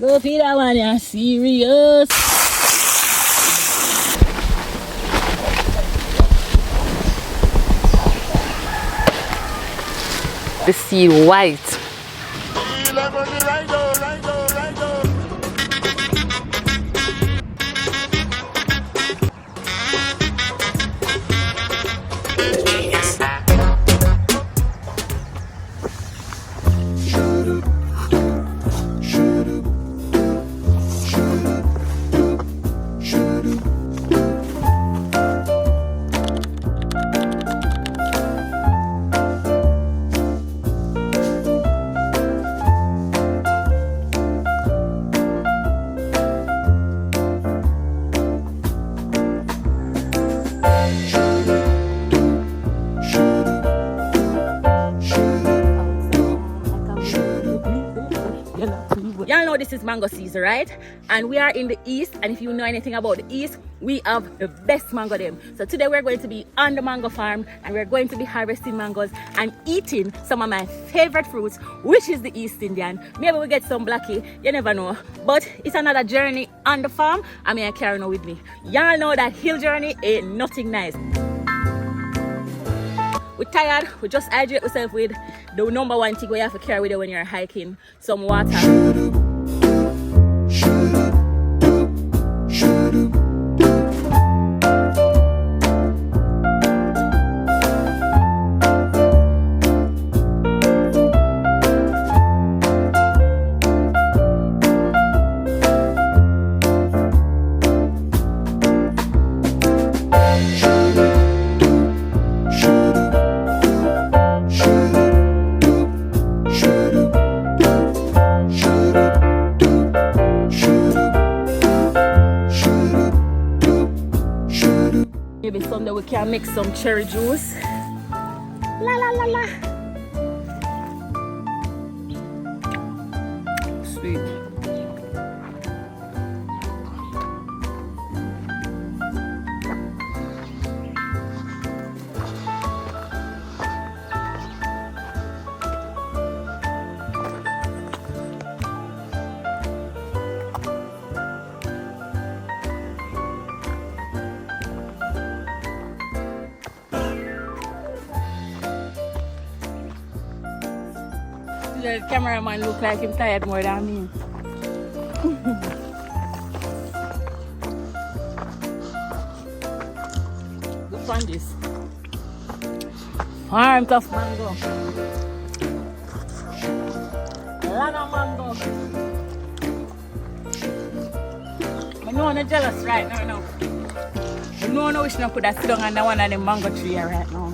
Go feed that one, you're serious. The seed white. Y'all know this is mango season, right? And we are in the east, and if you know anything about the east, we have the best mango them. So today we're going to be on the mango farm, and we're going to be harvesting mangoes and eating some of my favorite fruits, which is the East Indian. Maybe we get some blackie, you never know. But it's another journey on the farm, and I carry on with me. Y'all know that hill journey ain't nothing nice. We're tired, we just hydrate yourself with the number one thing we have to carry with you when you're hiking, some water. Maybe someday we can make some cherry juice. La la la la. Sweet. The cameraman look like him tired more than me. Look on this. Farm tough mango. Lot of mango. I know I'm jealous right now. I know I wish I could have sit down under one of the mango tree right now.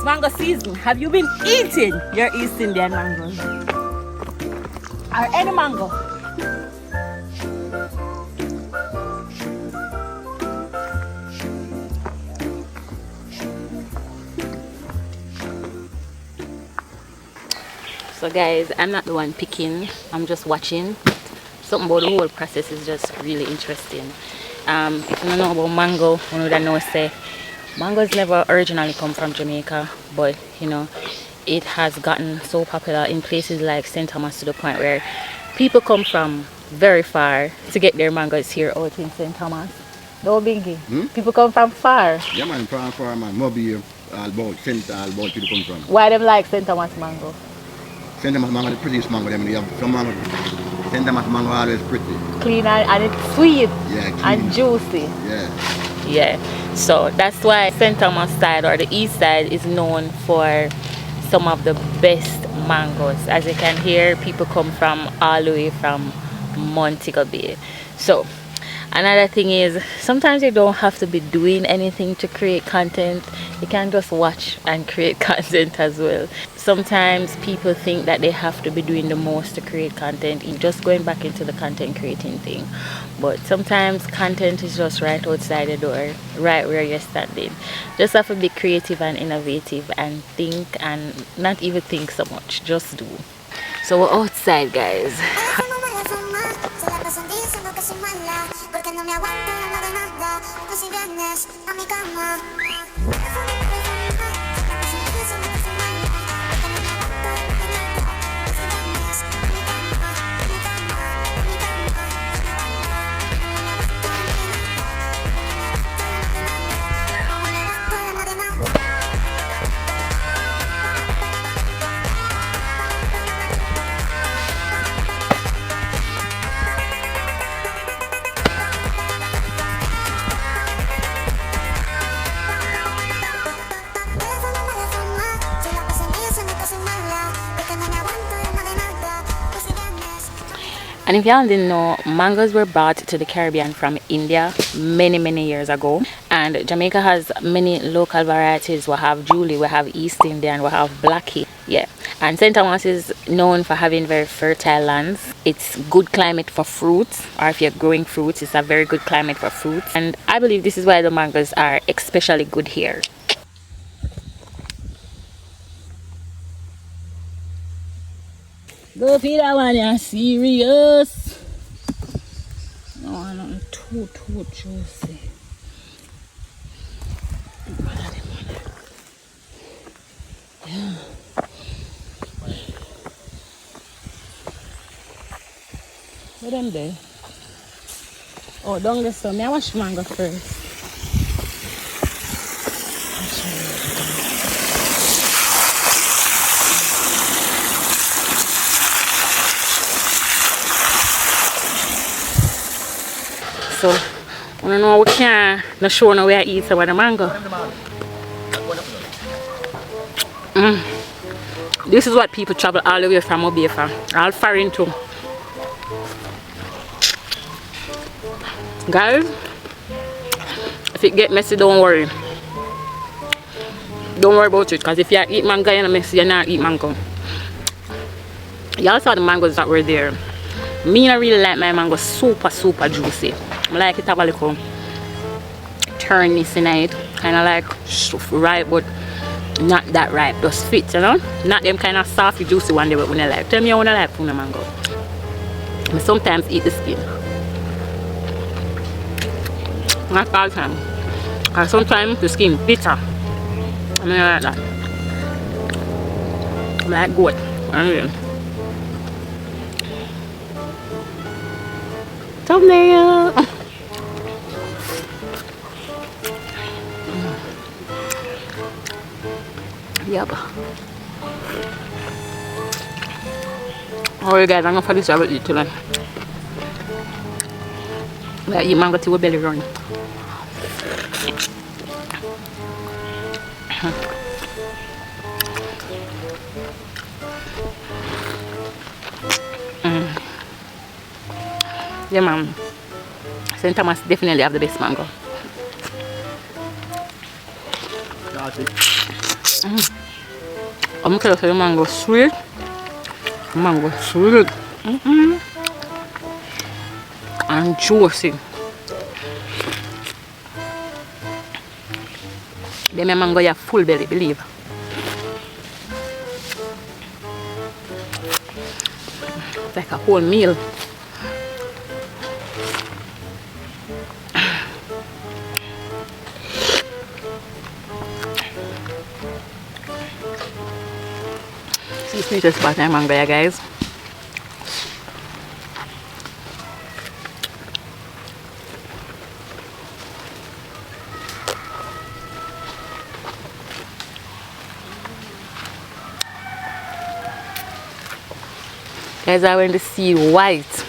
Mango season. Have you been eating your East Indian mangoes? Or any mango? So guys, I'm not the one picking, I'm just watching. Something about the whole process is just really interesting. If you don't know about mango, you don't know say mangoes never originally come from Jamaica, but you know, it has gotten so popular in places like St. Thomas to the point where people come from very far to get their mangoes here out in St. Thomas. No bingy. People come from far. Yeah man, from far man. Maybe all about people come from. Why them like St. Thomas mango? St. Thomas mango, the prettiest mango them. You have some mango. St. Thomas mango always pretty. Clean and it's sweet. Yeah, clean. And juicy. Yeah. Yeah, so that's why St. Thomas side or the east side is known for some of the best mangoes. As you can hear, people come from all the way from Montego Bay. So another thing is, sometimes you don't have to be doing anything to create content. You can just watch and create content as well. Sometimes people think that they have to be doing the most to create content, just going back into the content creating thing. But sometimes content is just right outside the door, right where you're standing. Just have to be creative and innovative and think, and not even think so much, just do. So we're outside, guys. And if y'all didn't know, mangoes were brought to the Caribbean from India many years ago. And Jamaica has many local varieties. We have Julie, we have East Indian, we have Blackie. Yeah. And St. Thomas is known for having very fertile lands. It's good climate for fruits, or if you're growing fruits, it's a very good climate for fruits. And I believe this is why the mangoes are especially good here. Go feed that one, you're serious. No, I'm not too juicy. Yeah. What them there? Oh, don't get some. I wash mango first. So, I don't know, we can't not show no where I eat some of the mango. This is what people travel all the way from Obia for. All foreign too. Guys, if it get messy, don't worry. Don't worry about it, because if you eat mango and messy, you're not eat mango. Y'all saw the mangoes that were there. Me, I really like my mango super juicy. I like it have a little turness in it. Kind of like ripe, but not that ripe. Just fit, you know? Not them kind of soft, juicy one that when I like. Tell me how I like from the mango. I sometimes eat the skin. Not all the time. Because sometimes the skin bitter. I mean, I like that. I like goat. Anyway. Thumbnail. Yep. Alright guys, I'm gonna finish this eat tonight. I eat mango till my belly run. Yeah man, St. Thomas definitely have the best mango. I'm gonna say the mango sweet. Mango sweet. And juicy. Then my mango you full belly, believe. It's like a whole meal. See sweetest part of mango, yeah, guys. Guys, I want to see white.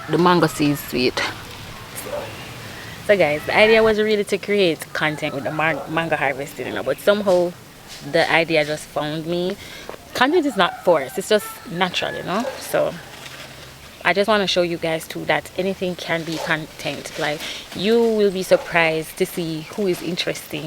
The mango seed is sweet. So guys, the idea was really to create content with the mango harvesting, you know, but somehow the idea just found me. Content is not forced, it's just natural, you know. So I just want to show you guys too that anything can be content. Like, you will be surprised to see who is interested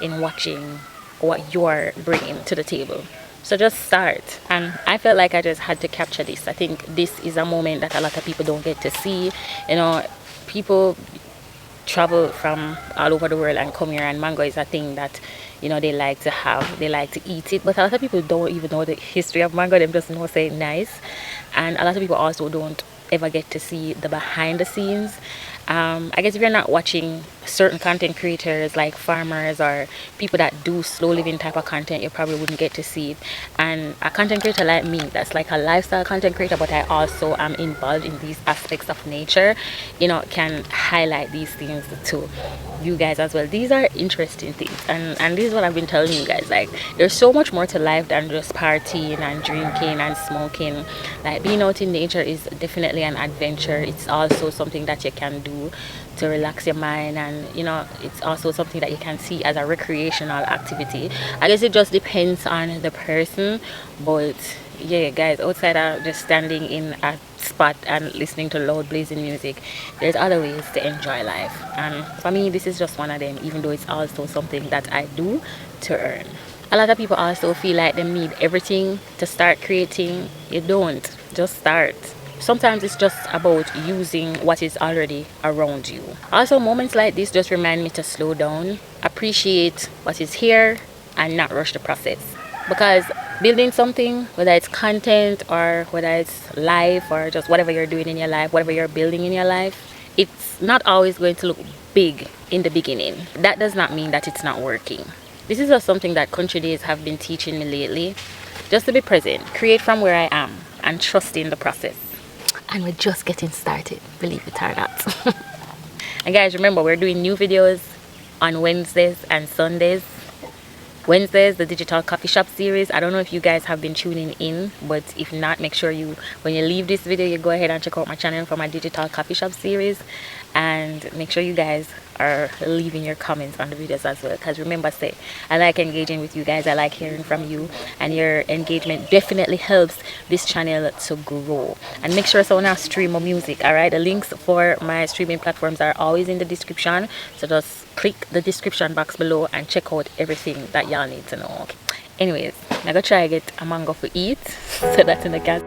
in watching what you're bringing to the table. So just start. And I felt like I just had to capture this. I think this is a moment that a lot of people don't get to see. You know, people travel from all over the world and come here, and mango is a thing that, you know, they like to have, they like to eat it. But a lot of people don't even know the history of mango. They just know say nice. And a lot of people also don't ever get to see the behind the scenes. I guess if you're not watching certain content creators like farmers or people that do slow living type of content, you probably wouldn't get to see it. And a content creator like me, that's like a lifestyle content creator, but I also am involved in these aspects of nature, you know, can highlight these things to you guys as well. These are interesting things, and this is what I've been telling you guys. Like, there's so much more to life than just partying and drinking and smoking. Like, being out in nature is definitely an adventure. It's also something that you can do to relax your mind, and you know, it's also something that you can see as a recreational activity. I guess it just depends on the person, but yeah guys, outside of just standing in a spot and listening to loud blazing music, there's other ways to enjoy life, and for me this is just one of them, even though it's also something that I do to earn. A lot of people also feel like they need everything to start creating. You don't. Just start. Sometimes it's just about using what is already around you. Also, moments like this just remind me to slow down, appreciate what is here, and not rush the process. Because building something, whether it's content or whether it's life or just whatever you're doing in your life, whatever you're building in your life, it's not always going to look big in the beginning. That does not mean that it's not working. This is just something that Country Days have been teaching me lately. Just to be present, create from where I am, and trust in the process. And we're just getting started, believe it or not. And guys, remember, we're doing new videos on Wednesdays and Sundays. Wednesdays, the digital coffee shop series. I don't know if you guys have been tuning in, but if not, make sure you, when you leave this video, you go ahead and check out my channel for my digital coffee shop series, and make sure you guys are leaving your comments on the videos as well, because remember, say, I like engaging with you guys, I like hearing from you, and your engagement definitely helps this channel to grow. And make sure so now stream more music. All right, the links for my streaming platforms are always in the description, so just click the description box below and check out everything that y'all need to know. Okay. Anyways, I'm gonna try to get a mango to eat so that's in the cat.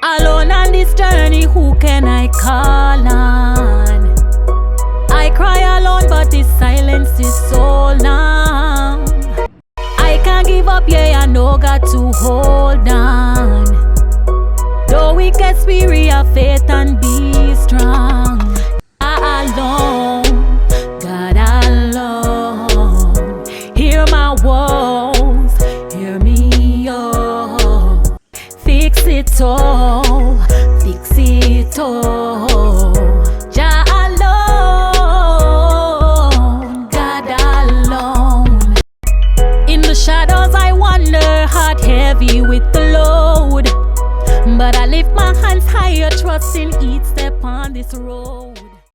Alone on this journey, who can I call on? I cry alone, but this silence is so long. I can't give up, yeah, I know got to hold on. Though we get spirit of faith and be strong. Alone, God alone. Hear my woes, hear me, oh. Fix it all, fix it all. Jah alone, God alone. In the shadows I wander, heart heavy with the load, but I lift my hands higher, trusting each step on this road.